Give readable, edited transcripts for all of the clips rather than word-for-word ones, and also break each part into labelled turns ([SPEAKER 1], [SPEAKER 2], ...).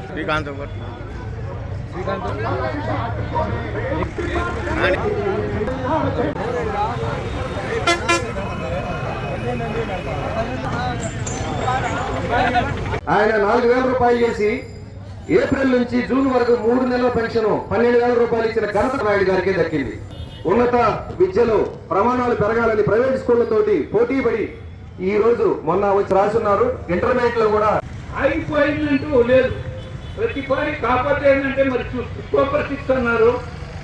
[SPEAKER 1] శ్రీకాంత్
[SPEAKER 2] ఆయన 4,000 రూపాయలు చేసి ఏప్రిల్ నుంచి జూన్ వరకు 3 నెలల పెన్షన్ 12,000 రూపాయలు ఇచ్చిన ఘనత నాయుడు గారికే దక్కింది. ఉన్నత విద్యలో ప్రమాణాలు పెరగాలని ప్రైవేట్ స్కూళ్లతోటి పోటీపడి ఈ రోజు మొన్న వచ్చి రాస్తున్నారు. ఇంటర్మీడియట్ లో కూడా
[SPEAKER 3] ఆగిపోయిందంటూ లేదు. ప్రతి పని కాకపోతే ఏంటంటే మరి సూపర్ 6 అన్నారు.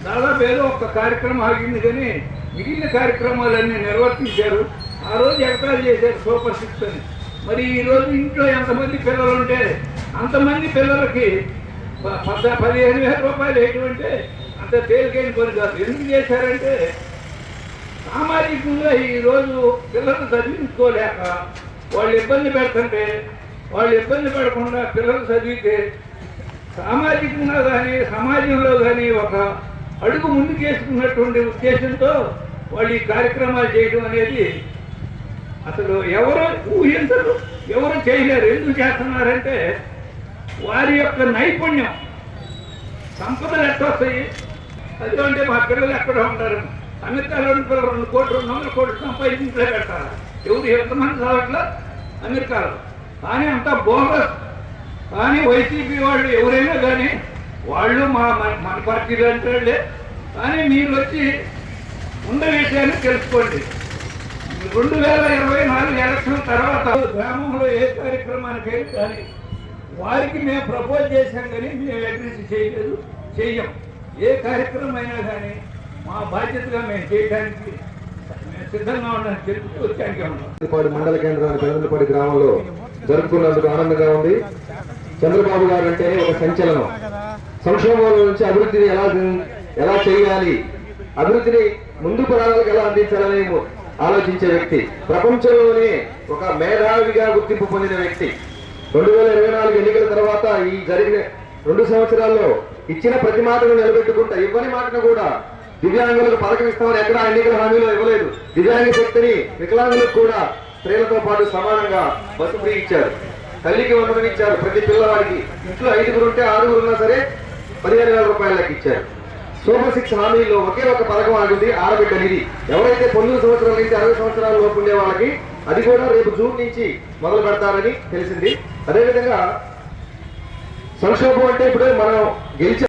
[SPEAKER 3] దాదాపు ఏదో ఒక కార్యక్రమం ఆగింది కానీ మిగిలిన కార్యక్రమాలన్నీ నిర్వర్తించారు. ఆ రోజు ఎగతాళి చేశారు సూపర్ 6 అని. మరి ఈ రోజు ఇంట్లో ఎంతమంది పిల్లలు ఉంటే అంతమంది పిల్లలకి 15,000 రూపాయలు వేయటమంటే అంత తేలికైన పని కాదు. ఎందుకు చేశారంటే సామాజికంగా ఈరోజు పిల్లలు చదివించుకోలేక వాళ్ళు ఇబ్బంది పెడుతుంటే వాళ్ళు ఇబ్బంది పడకుండా పిల్లలు చదివితే సామాజికంగా కానీ సమాజంలో కానీ ఒక అడుగు ముందుకేసుకున్నటువంటి ఉద్దేశంతో వాళ్ళు ఈ కార్యక్రమాలు చేయడం అనేది అసలు ఎవరు ఊహించరు, ఎవరు చేయలేరు. ఎందుకు చేస్తున్నారంటే వారి యొక్క నైపుణ్యం సంపదలు ఎట్టొస్తాయి. అదిగంటే మా పిల్లలు ఎక్కడ ఉంటారు, అమెరికాలో పిల్లలు 2 కోట్లు 200 కోట్లు సంపాదించే పెడతారు. ఎవరు ఎంతమంది చదవట్లా అమెరికాలో. కానీ అంతా బోగస్. కానీ వైసీపీ వాళ్ళు ఎవరైనా కానీ వాళ్ళు మన పార్టీలు అంటే కానీ మీరు వచ్చి ఉన్న విషయాన్ని తెలుసుకోండి. 2024 ఎలక్షన్ తర్వాత గ్రామంలో ఏ కార్యక్రమానికి కానీ వారికి మేము ప్రపోజ్ చేశాం కానీ మేము అగ్రెస్ చేయలేదు, చెయ్యం. ఏ కార్యక్రమం అయినా కానీ మా బాధ్యతగా మేము చేయడానికి సిద్ధంగా ఉండడానికి తెలుపుతూ వచ్చాను.
[SPEAKER 2] మండల కేంద్రానికి పెదలపాడి గ్రామంలో జరుపుకున్నందుకు ఆనందంగా ఉంది. చంద్రబాబు గారు అంటే ఒక సంచలనం. సంక్షోభంలో నుంచి అభివృద్ధిని ఎలా చేయాలి, అభివృద్ధిని ముందు ప్రాణాలకు ఎలా అందించాలని ఆలోచించే వ్యక్తి, ప్రపంచంలోనే ఒక మేధావిగా గుర్తింపు పొందిన వ్యక్తి. 2024 ఎన్నికల తర్వాత ఈ జరిగిన 2 సంవత్సరాల్లో ఇచ్చిన ప్రతి మాటను నిలబెట్టుకుంటా, ఇవ్వని మాటను కూడా దివ్యాంగులకు పథకం ఇస్తామని ఎక్కడ ఎన్నికల హామీలో ఇవ్వలేదు. దివ్యాంగ శక్తిని వికలాంగులకు కూడా స్త్రీలతో పాటు సమానంగా బస్సు ఫ్రీ ఇచ్చారు. తల్లికి వందనం ఇచ్చారు. ప్రతి పిల్లవాడికి ఇంట్లో 5 ఉంటే 6 ఉన్నా సరే 15,000 రూపాయలకి ఇచ్చారు. సూపర్ 6 హామీల్లో ఒకే ఒక పథకం ఆగింది, ఆడబిడ్డ నిధి. ఎవరైతే 19 సంవత్సరాల నుంచి 60 సంవత్సరాల లోపు ఉండే వాళ్ళకి అది కూడా రేపు జూన్ నుంచి మొదలు పెడతారని తెలిసింది. అదేవిధంగా సంక్షోభం అంటే ఇప్పుడు మనం గెలిచే